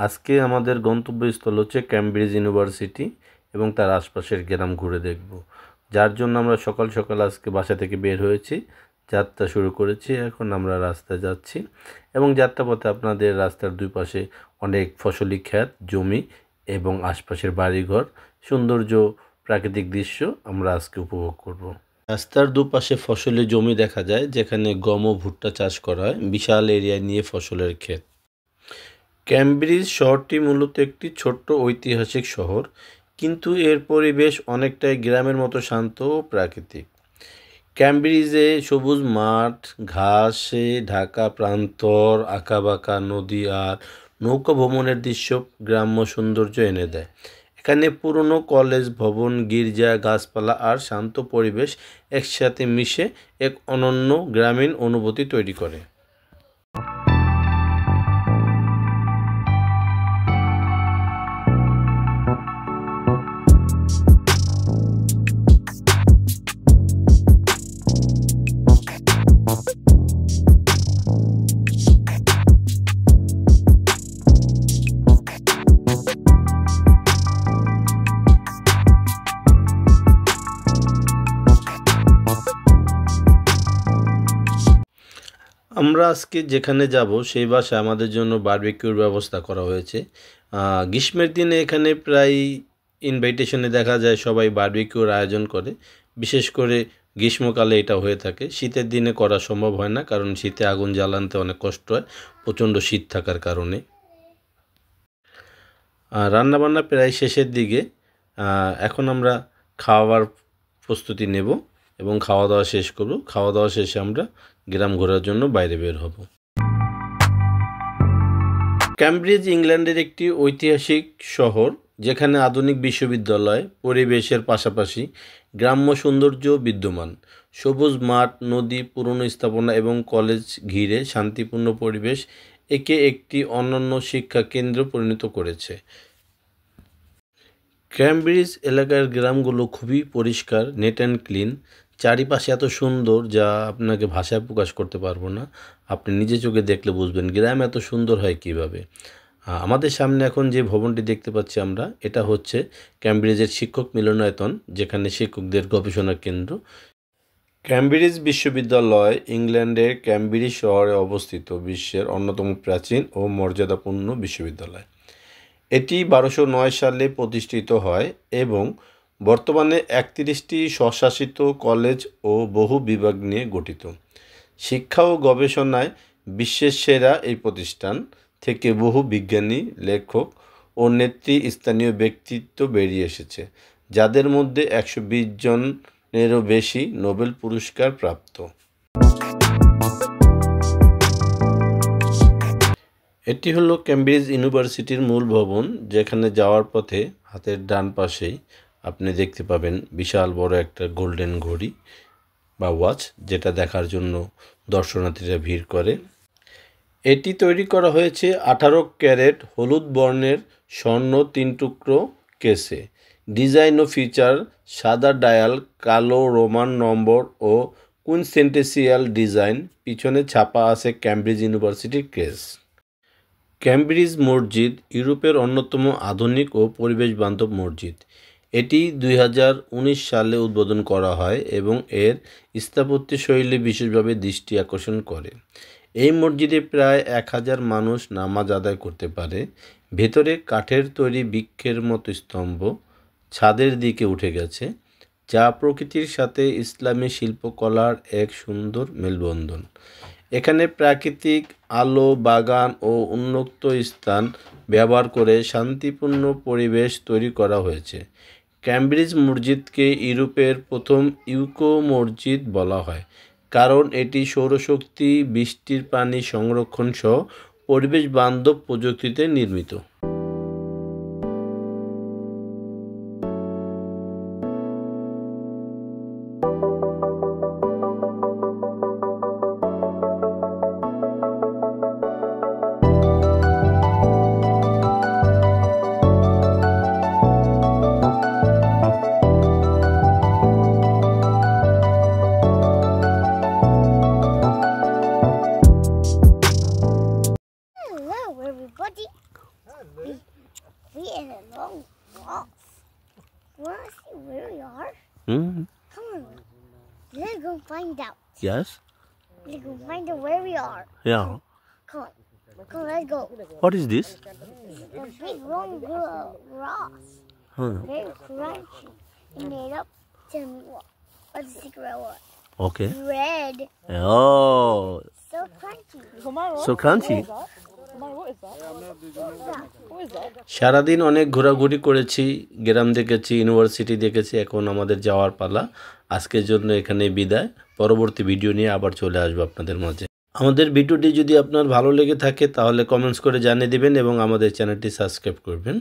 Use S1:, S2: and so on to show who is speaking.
S1: আজকে আমাদের গন্তব্যস্থল হচ্ছে ক্যামব্রিজ ইউনিভার্সিটি এবং তার আশপাশের গ্রাম ঘুরে দেখব, যার জন্য আমরা সকাল সকাল আজকে বাসা থেকে বের হয়েছি, যাত্রা শুরু করেছি। এখন আমরা রাস্তায় যাচ্ছি এবং যাত্রাপথে আপনাদের রাস্তার দুই পাশে অনেক ফসলি ক্ষেত, জমি এবং আশপাশের বাড়িঘর, সৌন্দর্য, প্রাকৃতিক দৃশ্য আমরা আজকে উপভোগ করব। রাস্তার দুপাশে ফসলি জমি দেখা যায়, যেখানে গম ও ভুট্টা চাষ করা হয়। বিশাল এরিয়া নিয়ে ফসলের ক্ষেত। ক্যামব্রিজ শহরটি মূলত একটি ছোট্ট ঐতিহাসিক শহর, কিন্তু এর পরিবেশ অনেকটাই গ্রামের মতো শান্ত ও প্রাকৃতিক। ক্যামব্রিজে সবুজ মাঠ, ঘাসে ঢাকা প্রান্তর, আঁকাবাঁকা নদী আর নৌকা ভ্রমণের দৃশ্য গ্রাম্য সৌন্দর্য এনে দেয়। এখানে পুরনো কলেজ ভবন, গির্জা, গাছপালা আর শান্ত পরিবেশ একসাথে মিশে এক অনন্য গ্রামীণ অনুভূতি তৈরি করে। আমরা আজকে যেখানে যাব সেই বাসায় আমাদের জন্য বারবিকিউর ব্যবস্থা করা হয়েছে। গ্রীষ্মের দিনে এখানে প্রায় ইনভাইটেশনে দেখা যায় সবাই বারবিকিউর আয়োজন করে। বিশেষ করে গ্রীষ্মকালে এটা হয়ে থাকে। শীতের দিনে করা সম্ভব হয় না, কারণ শীতে আগুন জ্বালাতে অনেক কষ্ট হয়, প্রচণ্ড শীত থাকার কারণে। রান্নাবান্না প্রায় শেষের দিকে। এখন আমরা খাওয়ার প্রস্তুতি নেব এবং খাওয়া দাওয়া শেষ করব। খাওয়া দাওয়া শেষে আমরা গ্রাম ঘোরার জন্য বাইরে বের হব। ক্যামব্রিজ ইংল্যান্ডের একটি ঐতিহাসিক শহর, যেখানে আধুনিক বিশ্ববিদ্যালয়, পরিবেশের পাশাপাশি গ্রাম্য সৌন্দর্য বিদ্যমান। সবুজ মাঠ, নদী, পুরনো স্থাপনা এবং কলেজ ঘিরে শান্তিপূর্ণ পরিবেশ একে একটি অনন্য শিক্ষা কেন্দ্র পরিণত করেছে। ক্যামব্রিজ এলাকার গ্রামগুলো খুবই পরিষ্কার, নেট অ্যান্ড ক্লিন। চারিপাশে এত সুন্দর যা আপনাকে ভাষায় প্রকাশ করতে পারবো না। আপনি নিজে চোখে দেখলে বুঝবেন গ্রাম এত সুন্দর হয় কীভাবে। আমাদের সামনে এখন যে ভবনটি দেখতে পাচ্ছি আমরা, এটা হচ্ছে ক্যামব্রিজের শিক্ষক মিলনায়তন, যেখানে শিক্ষকদের গবেষণা কেন্দ্র। ক্যামব্রিজ বিশ্ববিদ্যালয় ইংল্যান্ডের ক্যামব্রিজ শহরে অবস্থিত বিশ্বের অন্যতম প্রাচীন ও মর্যাদাপূর্ণ বিশ্ববিদ্যালয়। এটি 1209 সালে প্রতিষ্ঠিত হয় এবং বর্তমানে 31টি স্বশাসিত কলেজ ও বহু বিভাগ নিয়ে গঠিত। শিক্ষা ও গবেষণায় বিশ্বের সেরা এই প্রতিষ্ঠান থেকে বহু বিজ্ঞানী, লেখক ও নেতৃস্থানীয় ব্যক্তিত্ব বেরিয়ে এসেছে, যাদের মধ্যে 120 জনেরও বেশি নোবেল পুরস্কার প্রাপ্ত। এটি হলো ক্যামব্রিজ ইউনিভার্সিটির মূল ভবন, যেখানে যাওয়ার পথে হাতের ডান পাশেই আপনি দেখতে পাবেন বিশাল বড় একটা গোল্ডেন ঘড়ি বা ওয়াচ, যেটা দেখার জন্য দর্শনার্থীরা ভিড় করে। এটি তৈরি করা হয়েছে 18 ক্যারেট হলুদ বর্ণের স্বর্ণ 3 টুকরো কেসে। ডিজাইন ও ফিচার: সাদা ডায়াল, কালো রোমান নম্বর ও কুইনসেন্টেন্সিয়াল ডিজাইন। পিছনে ছাপা আছে ক্যামব্রিজ ইউনিভার্সিটির ক্রেস। ক্যামব্রিজ মসজিদ ইউরোপের অন্যতম আধুনিক ও পরিবেশ বান্ধব মসজিদ। এটি 2019 সালে উদ্বোধন করা হয় এবং এর স্থাপত্যশৈলী বিশেষভাবে দৃষ্টি আকর্ষণ করে। এই মসজিদে প্রায় 1000 মানুষ নামাজ আদায় করতে পারে। ভেতরে কাঠের তৈরি বৃক্ষের মতো স্তম্ভ ছাদের দিকে উঠে গেছে, যা প্রকৃতির সাথে ইসলামী শিল্পকলার এক সুন্দর মেলবন্ধন। এখানে প্রাকৃতিক আলো, বাগান ও উন্মুক্ত স্থান ব্যবহার করে শান্তিপূর্ণ পরিবেশ তৈরি করা হয়েছে। ক্যামব্রিজ মসজিদকে ইউরোপের প্রথম ইউকো মসজিদ বলা হয়, কারণ এটি সৌরশক্তি, বৃষ্টির পানি সংরক্ষণ সহ পরিবেশ বান্ধব প্রযুক্তিতে নির্মিত।
S2: Hello everybody. go find out.
S1: Yes.
S2: Let's go find out where we are.
S1: Yeah.
S2: Come on. Come on, let's go.
S1: What is this?
S2: A big long grass. Very crunchy. It made up. Tell me what. What's the secret word?
S1: Okay.
S2: Red.
S1: Oh,
S2: So crunchy.
S1: so crunchy.
S2: What is that?
S1: সারাদিন অনেক ঘোরাঘুরি করেছি, গ্রাম দেখেছি, university দেখেছি, এখন আমাদের যাওয়ার পালা। আজকের জন্য এখানে বিদায়। পরবর্তী ভিডিও নিয়ে আবার চলে আসবো আপনাদের মাঝে। আমাদের ভিডিওটি যদি আপনার ভালো লেগে থাকে তাহলে কমেন্টস করে জানিয়ে দিবেন এবং আমাদের চ্যানেলটি সাবস্ক্রাইব করবেন।